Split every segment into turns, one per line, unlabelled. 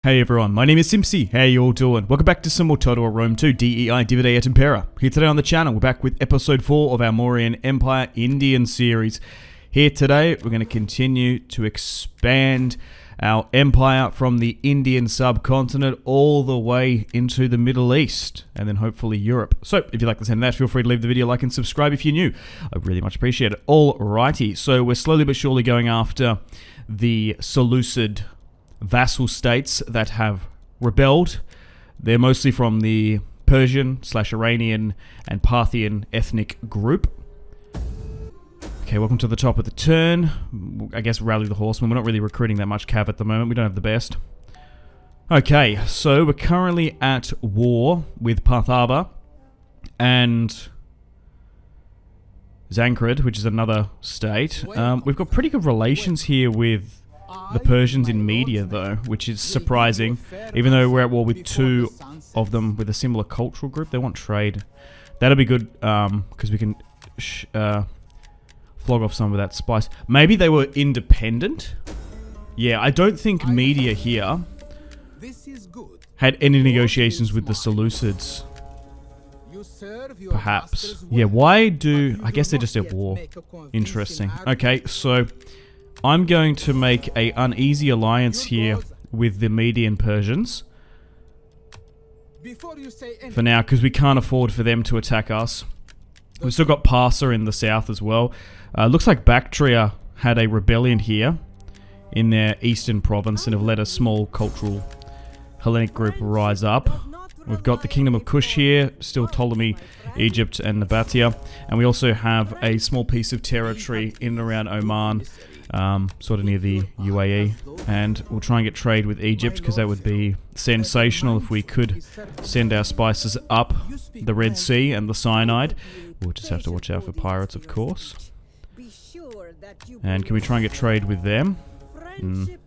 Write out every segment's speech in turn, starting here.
Hey everyone, my name is Simpsy. How you all doing? Welcome back to some more Total War Rome 2 DEI Divide et Impera. Here today on the channel, we're back with episode 4 of our Mauryan Empire Indian series. Here today, we're going to continue to expand our empire from the Indian subcontinent all the way into the Middle East, and then hopefully Europe. So, if you like the sound of that, feel free to leave the video a like and subscribe if you're new. I really much appreciate it. Alrighty, so we're slowly but surely going after the Seleucid vassal states that have rebelled. They're mostly from the Persian/Iranian and Parthian ethnic group. Okay, welcome to the top of the turn. I guess rally the horsemen. We're not really recruiting that much cav at the moment. We don't have the best. Okay, so we're currently at war with Parthaba and Zankrid, which is another state. We've got pretty good relations here with the Persians in Media, though, which is surprising. Even though we're at war with two of them with a similar cultural group, they want trade. That'll be good, because we can flog off some of that spice. Maybe they were independent? Yeah, I don't think Media here had any negotiations with the Seleucids. Perhaps. Yeah, why do... I guess they're just at war. Interesting. Okay, so I'm going to make an uneasy alliance here with the Median Persians. For now, because we can't afford for them to attack us. We've still got Parsa in the south as well. Looks like Bactria had a rebellion here in their eastern province and have let a small cultural Hellenic group rise up. We've got the Kingdom of Kush here, still Ptolemy, Egypt and Nabatea. And we also have a small piece of territory in and around Oman, sort of near the UAE, and we'll try and get trade with Egypt because that would be sensational if we could send our spices up the Red Sea and the cyanide. We'll just have to watch out for pirates, of course. And can we try and get trade with them?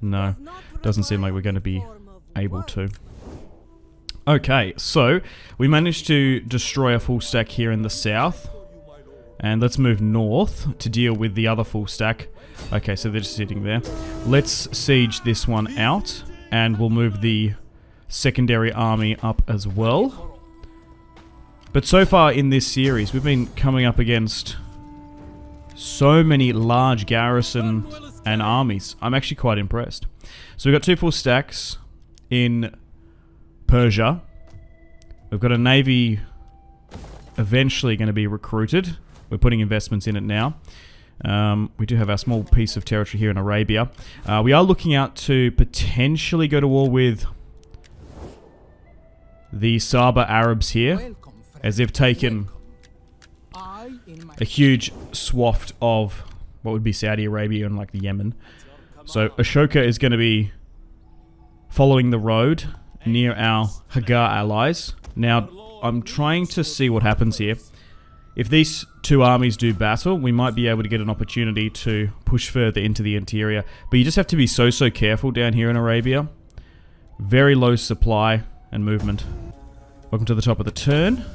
No, doesn't seem like we're going to be able to. Okay, so we managed to destroy a full stack here in the south, and let's move north to deal with the other full stack. Okay, so they're just sitting there. Let's siege this one out, and we'll move the secondary army up as well. But so far in this series, we've been coming up against so many large garrisons and armies. I'm actually quite impressed. So we've got two full stacks in Persia. We've got a navy eventually going to be recruited. We're putting investments in it now. We do have our small piece of territory here in Arabia. We are looking out to potentially go to war with the Saba Arabs here, as they've taken a huge swath of what would be Saudi Arabia and like the Yemen. So Ashoka is going to be following the road near our Hagar allies. Now, I'm trying to see what happens here. If these two armies do battle, we might be able to get an opportunity to push further into the interior. But you just have to be so careful down here in Arabia. Very low supply and movement. Welcome to the top of the turn.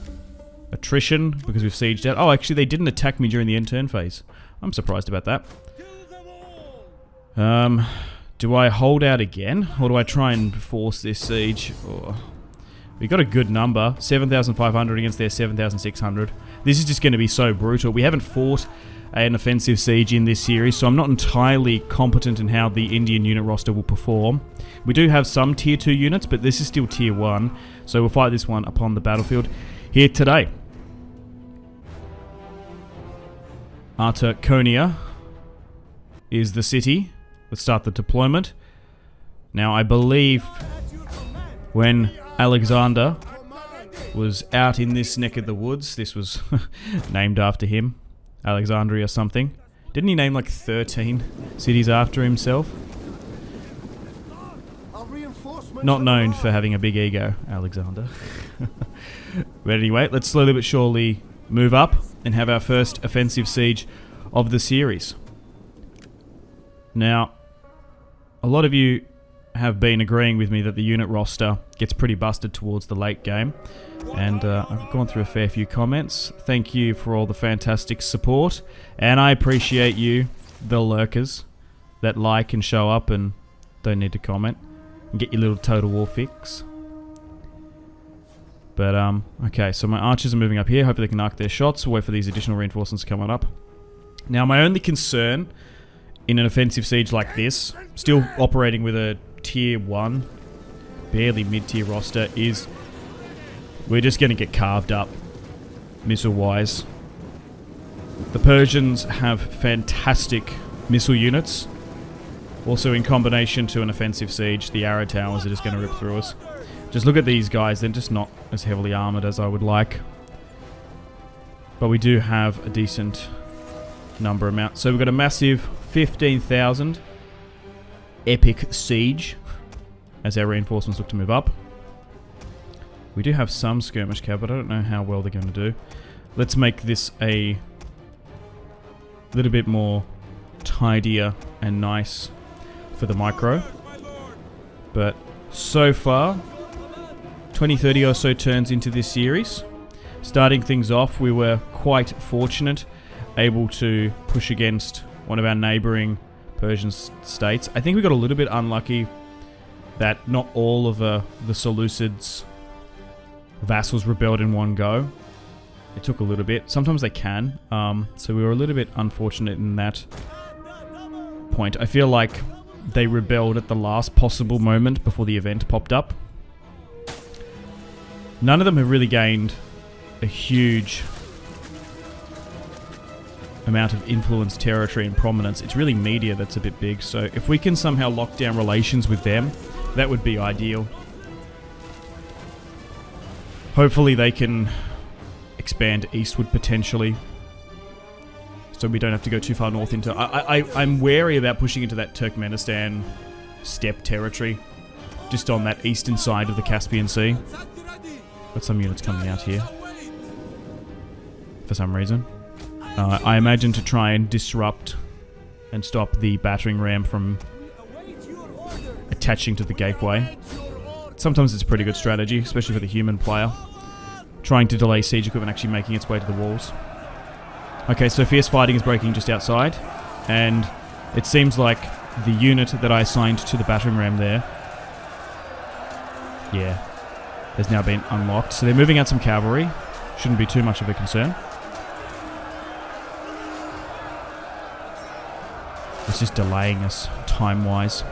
Attrition, because we've sieged out. Oh, actually, they didn't attack me during the end turn phase. I'm surprised about that. Do I hold out again? Or do I try and force this siege? Oh. We got a good number, 7,500 against their 7,600. This is just going to be so brutal. We haven't fought an offensive siege in this series, so I'm not entirely competent in how the Indian unit roster will perform. We do have some tier 2 units, but this is still tier 1, so we'll fight this one upon the battlefield here today. Artakoana is the city. Let's start the deployment. Now, I believe when Alexander was out in this neck of the woods, this was named after him, Alexandria something. Didn't he name like 13 cities after himself? Not known for having a big ego, Alexander. But anyway, let's slowly but surely move up and have our first offensive siege of the series. Now, a lot of you have been agreeing with me that the unit roster gets pretty busted towards the late game, and I've gone through a fair few comments. Thank you for all the fantastic support, and I appreciate you, the lurkers, that like and show up and don't need to comment. and get your little total war fix. But, okay, so my archers are moving up here. Hopefully they can arc their shots. We'll wait for these additional reinforcements to come on up. Now, my only concern in an offensive siege like this, still operating with a tier 1, barely mid-tier roster, is we're just going to get carved up, missile-wise. The Persians have fantastic missile units. Also, in combination to an offensive siege, the arrow towers are just going to rip through us. Just look at these guys, they're just not as heavily armoured as I would like. But we do have a decent number amount. So we've got a massive 15,000 epic siege as our reinforcements look to move up. We do have some skirmish cav, but I don't know how well they're going to do. Let's make this a little bit more tidier and nice for the micro. But so far, 20-30 or so turns into this series. Starting things off, we were quite fortunate, able to push against one of our neighbouring Persian states. I think we got a little bit unlucky that not all of the Seleucids' vassals rebelled in one go. It took a little bit. Sometimes they can. So we were a little bit unfortunate in that point. I feel like they rebelled at the last possible moment before the event popped up. None of them have really gained a huge amount of influence, territory, and prominence. It's really media that's a bit big. So if we can somehow lock down relations with them, that would be ideal. Hopefully they can expand eastward potentially, so we don't have to go too far north into... I'm wary about pushing into that Turkmenistan steppe territory, just on that eastern side of the Caspian Sea. Got some units coming out here for some reason. I imagine to try and disrupt and stop the battering ram from attaching to the gateway. Sometimes it's a pretty good strategy, especially for the human player, trying to delay siege equipment actually making its way to the walls. Okay, so fierce fighting is breaking just outside, and it seems like the unit that I assigned to the battering ram there, yeah, has now been unlocked. So they're moving out some cavalry. Shouldn't be too much of a concern. It's just delaying us time-wise.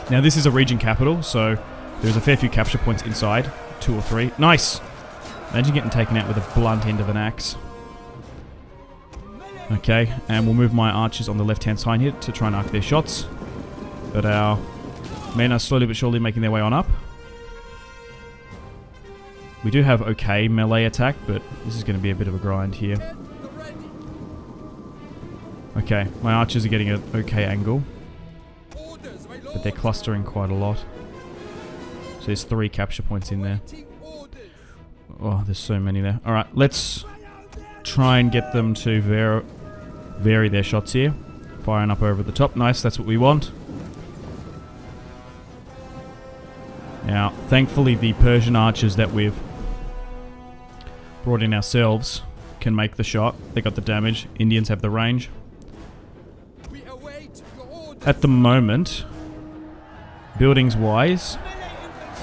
Now this is a region capital, so there's a fair few capture points inside. 2 or 3. Nice! Imagine getting taken out with a blunt end of an axe. Okay, and we'll move my archers on the left-hand side here to try and arc their shots. But our men are slowly but surely making their way on up. We do have okay melee attack, but this is going to be a bit of a grind here. Okay, my archers are getting an okay angle, but they're clustering quite a lot. So there's 3 capture points in there. Oh, there's so many there. Alright, let's try and get them to vary their shots here. Firing up over the top. Nice, that's what we want. Now, thankfully the Persian archers that we've brought in ourselves can make the shot. They got the damage. Indians have the range. At the moment, buildings-wise,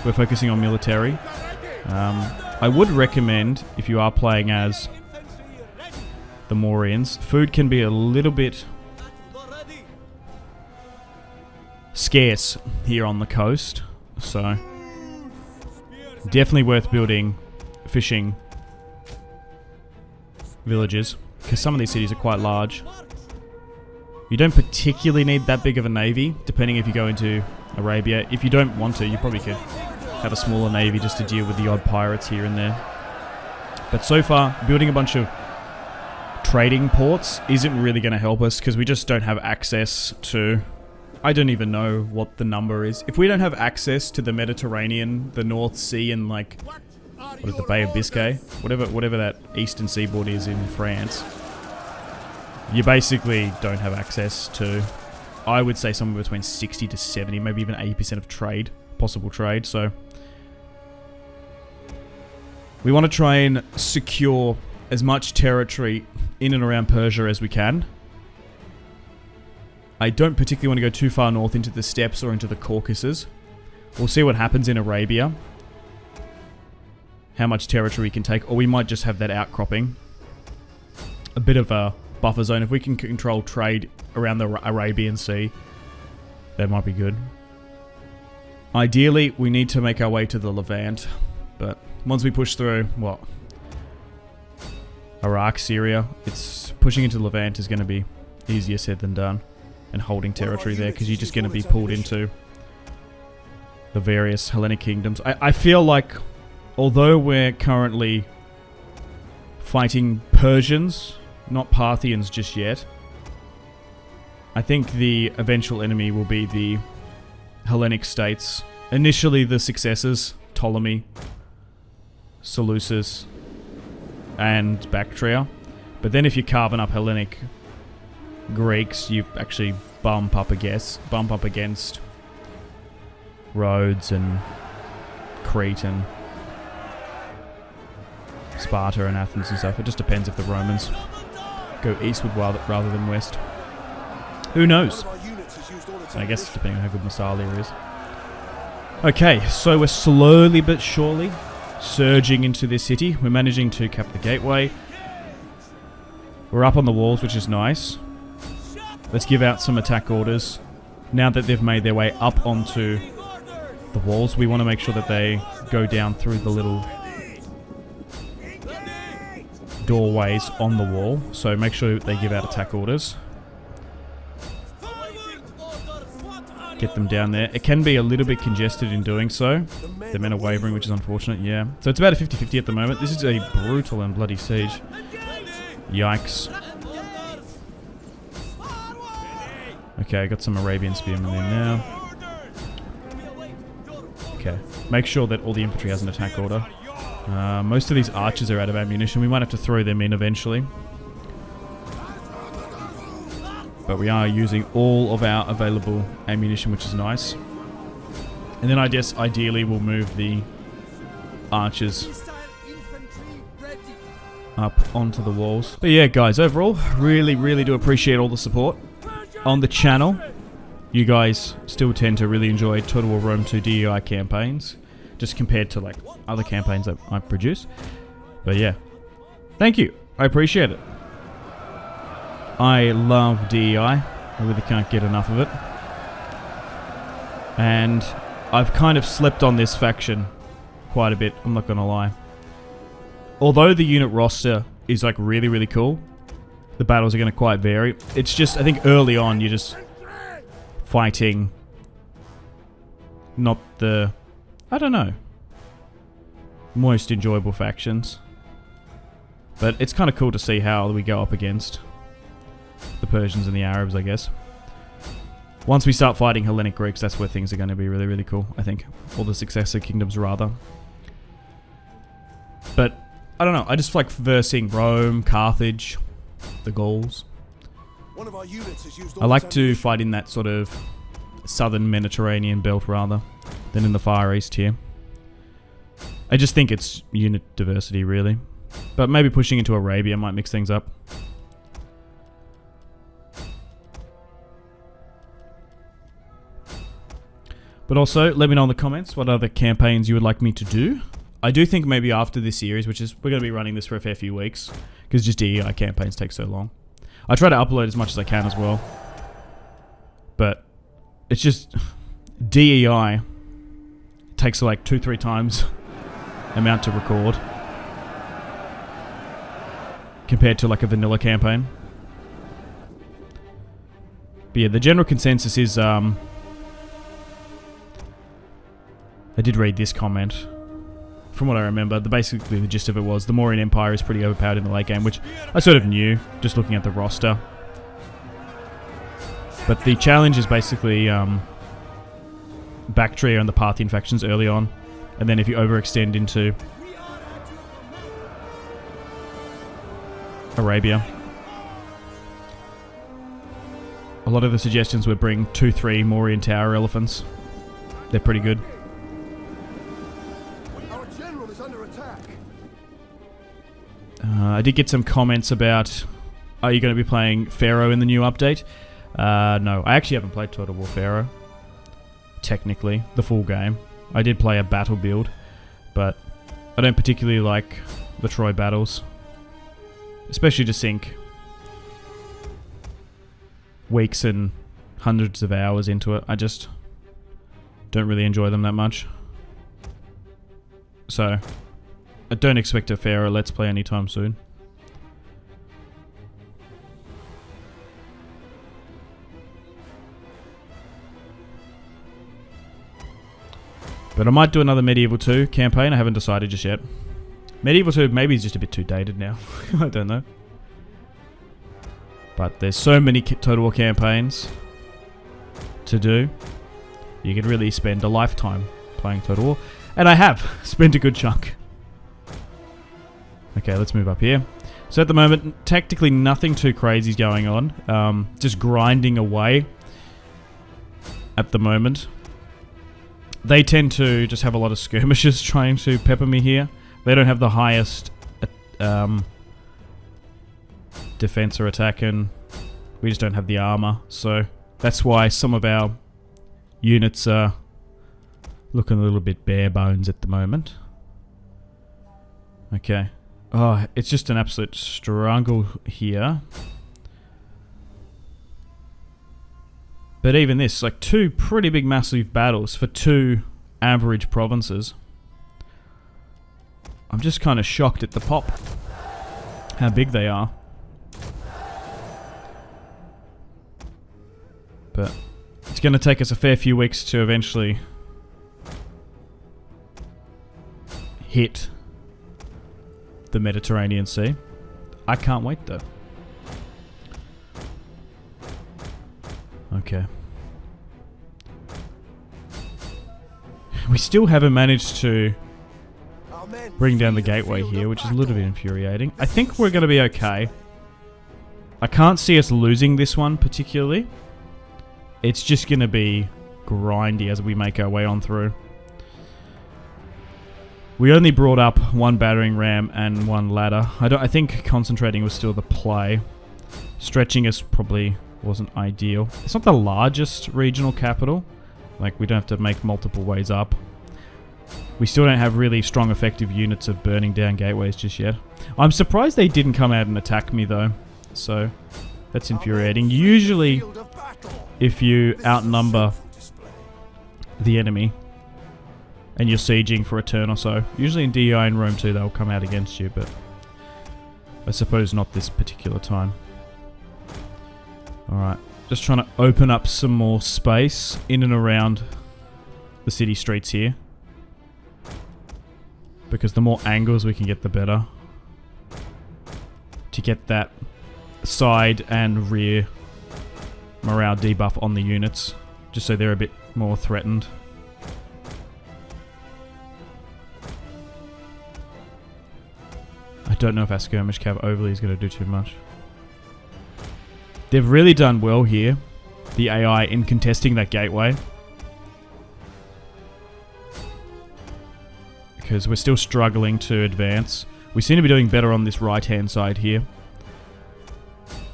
we're focusing on military. I would recommend, if you are playing as the Mauryans, food can be a little bit scarce here on the coast, so definitely worth building fishing villages, because some of these cities are quite large. You don't particularly need that big of a navy, depending if you go into Arabia. If you don't want to, you probably could have a smaller navy just to deal with the odd pirates here and there. But so far, building a bunch of trading ports isn't really going to help us, because we just don't have access to... I don't even know what the number is. If we don't have access to the Mediterranean, the North Sea, and like... what is the Bay of Biscay? Whatever that eastern seaboard is in France. You basically don't have access to, I would say, somewhere between 60 to 70, maybe even 80% of trade, possible trade. So we want to try and secure as much territory in and around Persia as we can. I don't particularly want to go too far north into the steppes or into the Caucasus. We'll see what happens in Arabia. How much territory we can take. Or we might just have that outcropping. A bit of a buffer zone. If we can control trade around the Arabian Sea, that might be good. Ideally, we need to make our way to the Levant. But once we push through, what? Iraq, Syria. It's pushing into the Levant is going to be easier said than done. And holding territory there, because you're just going to be pulled into the various Hellenic kingdoms. I feel like, although we're currently fighting Persians, not Parthians just yet, I think the eventual enemy will be the Hellenic states. Initially the successors, Ptolemy, Seleucus, and Bactria. But then if you're carving up Hellenic Greeks, you actually bump up against Rhodes and Crete and Sparta and Athens and stuff. It just depends if the Romans go eastward rather than west. Who knows? I guess depending on how good Massalia is. Okay, so we're slowly but surely surging into this city. We're managing to cap the gateway. We're up on the walls, which is nice. Let's give out some attack orders. Now that they've made their way up onto the walls, we want to make sure that they go down through the little doorways on the wall. So make sure they give out attack orders. Get them down there. It can be a little bit congested in doing so. The men are wavering, which is unfortunate, yeah. So it's about a 50-50 at the moment. This is a brutal and bloody siege. Yikes. Okay, I got some Arabian spearmen in now. Okay, make sure that all the infantry has an attack order. Most of these archers are out of ammunition. We might have to throw them in eventually. But we are using all of our available ammunition, which is nice. And then I guess ideally we'll move the archers up onto the walls. But yeah, guys, overall, really do appreciate all the support on the channel. You guys still tend to really enjoy Total War Rome 2 DEI campaigns, just compared to like other campaigns that I produce. But yeah, thank you. I appreciate it. I love DEI. I really can't get enough of it. And I've kind of slept on this faction quite a bit, I'm not gonna lie. Although the unit roster is like really cool, the battles are gonna quite vary. It's just, I think early on you're just fighting not the, I don't know, most enjoyable factions. But it's kind of cool to see how we go up against the Persians and the Arabs, I guess. Once we start fighting Hellenic Greeks, that's where things are going to be really cool, I think. Or the successor kingdoms, rather. But, I don't know, I just like versing Rome, Carthage, the Gauls. I like to fight in that sort of southern Mediterranean belt, rather, than in the Far East here. I just think it's unit diversity, really. But maybe pushing into Arabia might mix things up. But also, let me know in the comments what other campaigns you would like me to do. I do think maybe after this series, which is, we're going to be running this for a fair few weeks, because just DEI campaigns take so long. I try to upload as much as I can as well. But, it's just, DEI takes like 2-3 times amount to record. Compared to like a vanilla campaign. But yeah, the general consensus is, I did read this comment. From what I remember, basically the gist of it was the Mauryan Empire is pretty overpowered in the late game, which I sort of knew, just looking at the roster. But the challenge is basically Bactria and the Parthian factions early on, and then if you overextend into Arabia. A lot of the suggestions would bring 2-3 Mauryan Tower elephants. They're pretty good. I did get some comments about, are you going to be playing Pharaoh in the new update? No, I actually haven't played Total War Pharaoh. technically, the full game. I did play a battle build, but I don't particularly like the Troy battles. Especially to sink weeks and hundreds of hours into it. I just don't really enjoy them that much. So, I don't expect a fairer Let's Play anytime soon. But I might do another Medieval 2 campaign. I haven't decided just yet. Medieval 2 maybe is just a bit too dated now. I don't know. But there's so many Total War campaigns to do. You could really spend a lifetime playing Total War. And I have spent a good chunk. Okay, let's move up here. So at the moment, tactically nothing too crazy is going on. Just grinding away at the moment. They tend to just have a lot of skirmishes trying to pepper me here. They don't have the highest defense or attack, and we just don't have the armor. So that's why some of our units are looking a little bit bare bones at the moment. Okay. Oh, it's just an absolute struggle here. But even this, like 2 pretty big massive battles for 2 average provinces. I'm just kind of shocked at the pop. How big they are. But it's going to take us a fair few weeks to eventually hit the Mediterranean Sea. I can't wait though. Okay. We still haven't managed to bring down the gateway here, which is a little bit infuriating. I think we're going to be okay. I can't see us losing this one particularly. It's just going to be grindy as we make our way on through. We only brought up 1 battering ram and 1 ladder. I think concentrating was still the play. Stretching us probably wasn't ideal. It's not the largest regional capital. Like, we don't have to make multiple ways up. We still don't have really strong effective units of burning down gateways just yet. I'm surprised they didn't come out and attack me though. So, that's infuriating. Usually, if you outnumber the enemy and you're sieging for a turn or so, usually in DEI and Rome 2 they'll come out against you, but I suppose not this particular time. Alright, just trying to open up some more space in and around the city streets here. Because the more angles we can get, the better. To get that side and rear morale debuff on the units, just so they're a bit more threatened. I don't know if our skirmish cav overlay is going to do too much. They've really done well here, the AI, in contesting that gateway. Because we're still struggling to advance. We seem to be doing better on this right-hand side here.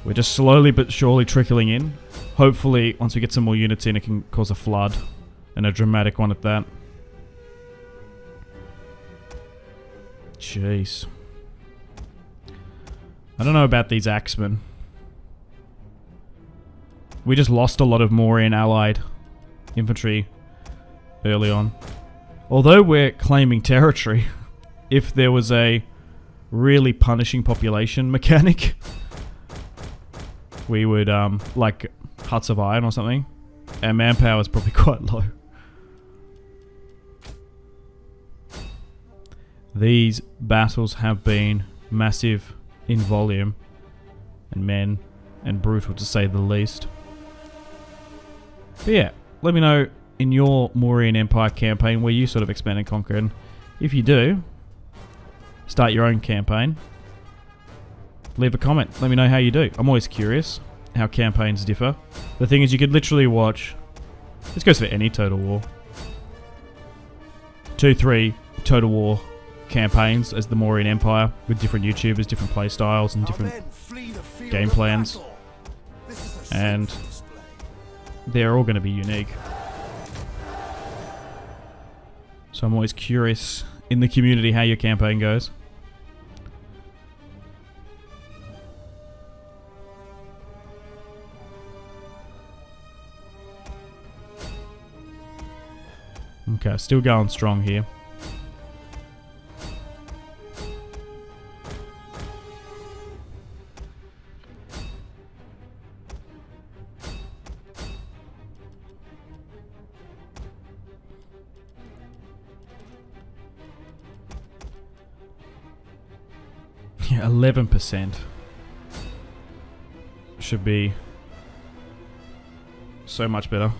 We're just slowly but surely trickling in. Hopefully, once we get some more units in, it can cause a flood. And a dramatic one at that. Jeez. I don't know about these axemen. We just lost a lot of Mauryan allied infantry early on. Although we're claiming territory, if there was a really punishing population mechanic, we would, like Huts of Iron or something, our manpower is probably quite low. These battles have been massive in volume and men and brutal to say the least. But yeah, let me know in your Mauryan Empire campaign where you sort of expand and conquer, and if you do start your own campaign, leave a comment, let me know how you do. I'm always curious how campaigns differ. The thing is, you could literally watch, this goes for any Total War, 2-3 Total War campaigns as the Mauryan Empire with different YouTubers, different play styles and different game plans, and they're all going to be unique. So I'm always curious in the community how your campaign goes. Okay, still going strong here. Yeah, 11%. Should be so much better.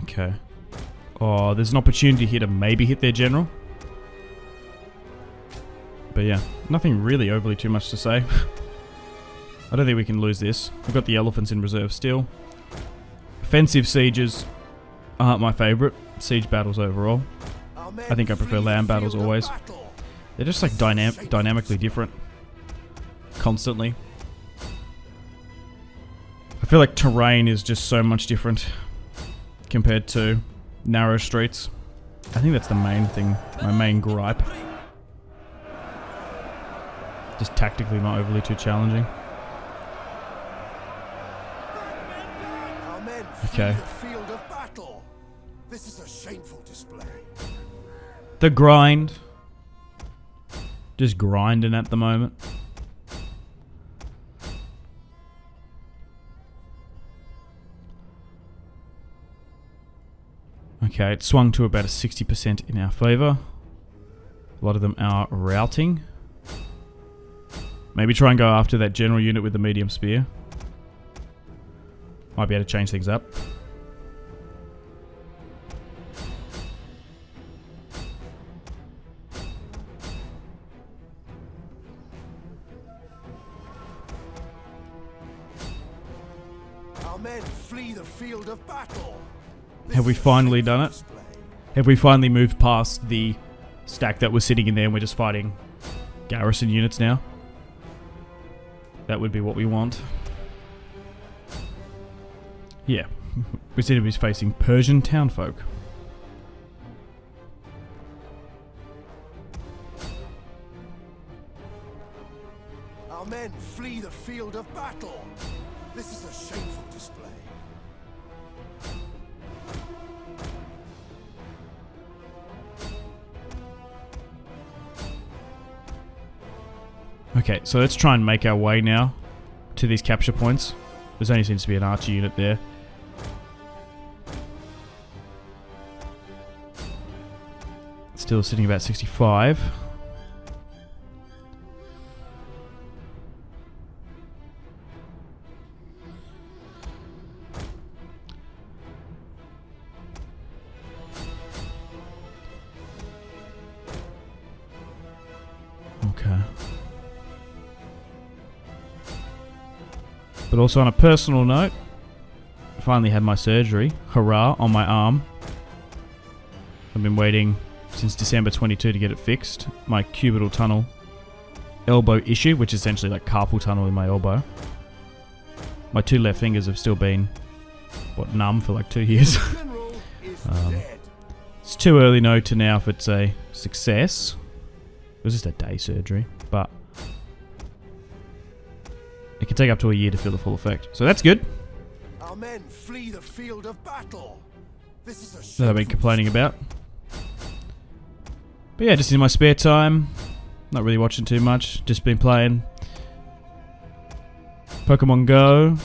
Okay. Oh, there's an opportunity here to maybe hit their general. But yeah, nothing really overly too much to say. I don't think we can lose this. We've got the elephants in reserve still. Offensive sieges aren't my favourite. Siege battles overall. I think I prefer land battles always. They're just like dynamically different. Constantly. I feel like terrain is just so much different compared to narrow streets. I think that's the main thing, my main gripe. Just tactically not overly too challenging. Okay.
This is a shameful display.
The grind. Just grinding at the moment. Okay, it swung to about a 60% in our favour. A lot of them are routing. Maybe try and go after that general unit with the medium spear. Might be able to change things up.
Our men flee the field of battle.
Have we finally done it? Have we finally moved past the stack that was sitting in there and we're just fighting garrison units now? That would be what we want. Yeah. We seem to be facing Persian townfolk.
Our men flee the field of battle. This is a shameful display.
Okay, so let's try and make our way now to these capture points. There only seems to be an archer unit there. Still sitting about 65. Okay. But also on a personal note, I finally had my surgery. Hurrah, on my arm. I've been waiting since December 22 to get it fixed. My cubital tunnel elbow issue, which is essentially like carpal tunnel in my elbow. My two left fingers have still been, what, numb for like 2 years. It's too early to know if it's a success. It was just a day surgery, but it can take up to a year to feel the full effect. So that's good.
Our men flee the field of battle. This is a
That I've been complaining about. But yeah, just in my spare time, not really watching too much. Just been playing Pokemon Go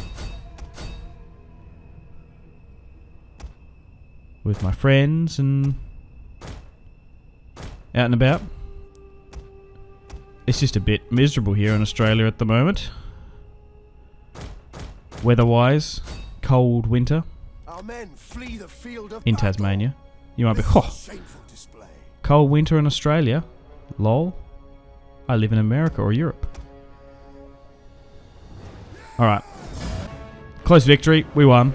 with my friends and out and about. It's just a bit miserable here in Australia at the moment. Weather-wise, cold winter
Our men flee the field of
in
battle.
Tasmania. You might be,
This is a
oh,
shameful display.
cold winter in Australia? Lol. I live in America or Europe. Alright. Close victory. We won.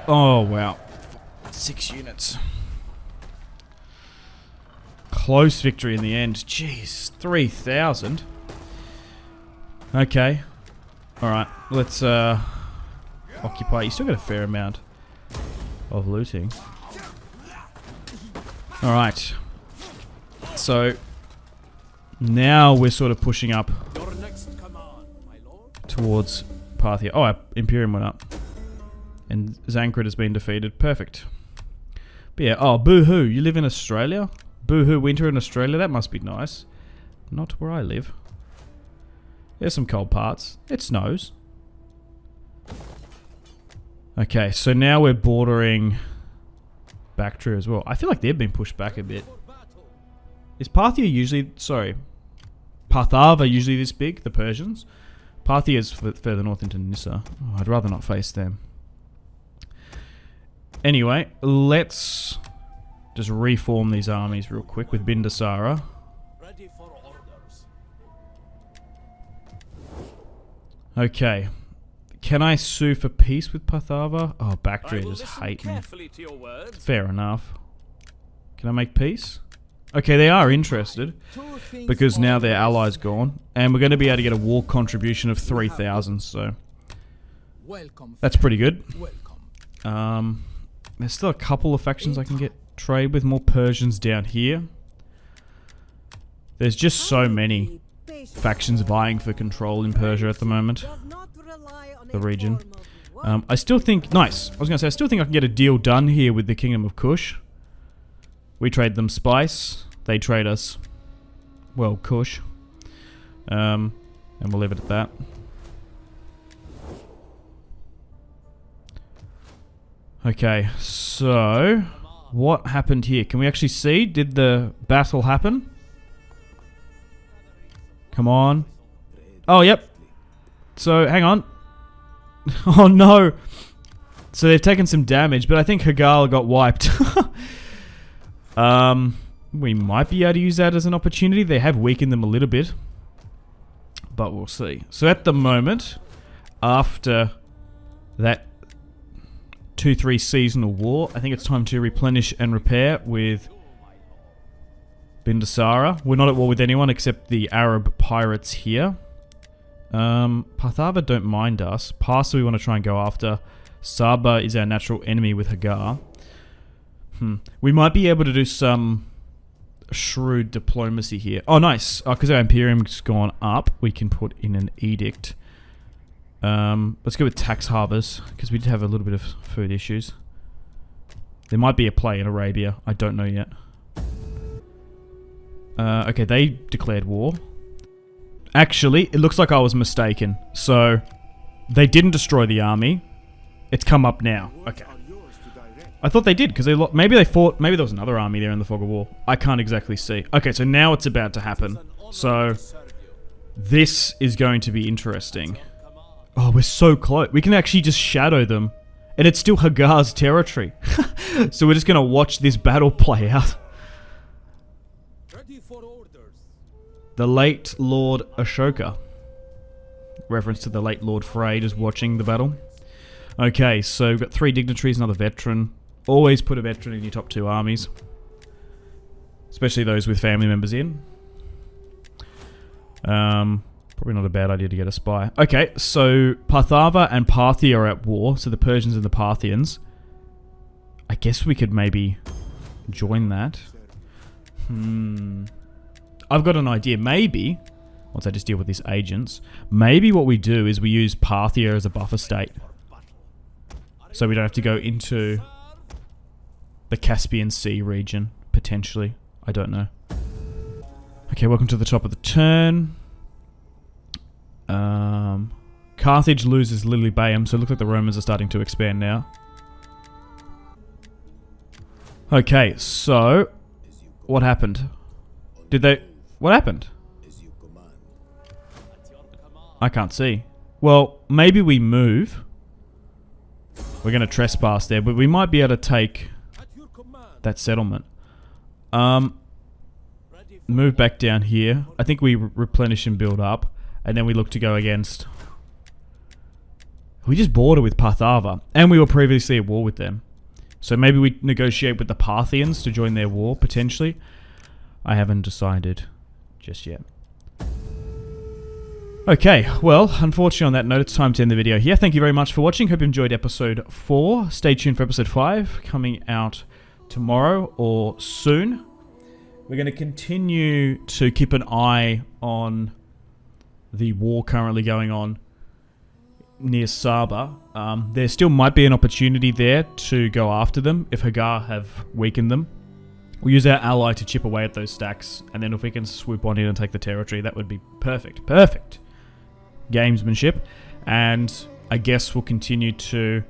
Oh, wow. 6 units. Close victory in the end. Jeez. 3,000. Okay. Alright, let's occupy. You still got a fair amount of looting. Alright. So now we're sort of pushing up towards Parthia. Oh, our Imperium went up. And Zankrit has been defeated. Perfect. But yeah, oh, boo-hoo. You live in Australia? Boo-hoo, winter in Australia? That must be nice. Not where I live. There's some cold parts. It snows. Okay, so now we're bordering Bactria as well. I feel like they've been pushed back a bit. Is Parthia usually... Sorry. Parthava usually this big? The Persians? Parthia is further north into Nissa. Oh, I'd rather not face them. Anyway, let's just reform these armies real quick with Bindusara.
Ready for orders.
Okay. Can I sue for peace with Parthava? Oh, Bactria just hate me. Fair enough. Can I make peace? Okay, they are interested because now their ally's gone. And we're going to be able to get a war contribution of 3,000, so that's pretty good. There's still a couple of factions I can get trade with. More Persians down here. There's just so many factions vying for control in Persia at the moment. The region. I still think... Nice. I was going to say, I still think I can get a deal done here with the Kingdom of Kush. We trade them spice. They trade us... Well, Kush. And we'll leave it at that. Okay, so... What happened here? Can we actually see? Did the battle happen? Come on. Oh, yep. So, hang on. Oh, no. So, they've taken some damage, but I think Hagal got wiped. We might be able to use that as an opportunity. They have weakened them a little bit. But we'll see. So, at the moment, after that 2-3 seasonal war, I think it's time to replenish and repair with Bindusara. We're not at war with anyone except the Arab pirates here. Parthava don't mind us. Parsa we want to try and go after. Saba is our natural enemy with Hagar. We might be able to do some shrewd diplomacy here. Oh, nice. Oh, because our Imperium's gone up, we can put in an edict. Let's go with tax harbors, because we did have a little bit of food issues. There might be a play in Arabia. I don't know yet. Okay, they declared war. Actually, it looks like I was mistaken. So, they didn't destroy the army. It's come up now. Okay. I thought they did, because maybe they fought... Maybe there was another army there in the fog of war. I can't exactly see. Okay, so now it's about to happen. So, this is going to be interesting. Oh, we're so close. We can actually just shadow them. And it's still Hagar's territory. So we're just going to watch this battle play out. The late Lord Ashoka. Reference to the late Lord Frey just watching the battle. Okay, so we've got 3 dignitaries, another veteran. Always put a veteran in your top 2 armies. Especially those with family members in. Probably not a bad idea to get a spy. Okay, so Parthava and Parthia are at war. So the Persians and the Parthians. I guess we could maybe join that. I've got an idea. Maybe, once I just deal with these agents, maybe what we do is we use Parthia as a buffer state. So we don't have to go into the Caspian Sea region, potentially. I don't know. Okay, welcome to the top of the turn. Carthage loses Lilybaeum, so it looks like the Romans are starting to expand now. Okay, so what happened? What happened? I can't see. Well, maybe we move. We're going to trespass there, but we might be able to take that settlement. Move back down here. I think we replenish and build up. And then we look to go against... We just border with Parthava. And we were previously at war with them. So maybe we negotiate with the Parthians to join their war, potentially. I haven't decided just yet. Okay, well, unfortunately on that note, it's time to end the video here. Thank you very much for watching. Hope you enjoyed episode 4. Stay tuned for episode 5, coming out tomorrow or soon. We're going to continue to keep an eye on the war currently going on near Saba. There still might be an opportunity there to go after them if Hagar have weakened them. We'll use our ally to chip away at those stacks, and then if we can swoop on in and take the territory, that would be perfect. Perfect gamesmanship. And I guess we'll continue to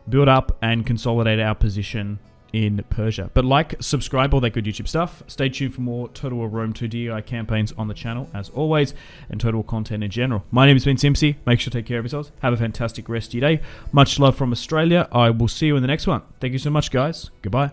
build up and consolidate our position in Persia. But like, subscribe, all that good YouTube stuff. Stay tuned for more Total War Rome 2 DEI campaigns on the channel, as always, and Total War content in general. My name has been Simpsy. Make sure to take care of yourselves. Have a fantastic rest of your day. Much love from Australia. I will see you in the next one. Thank you so much, guys. Goodbye.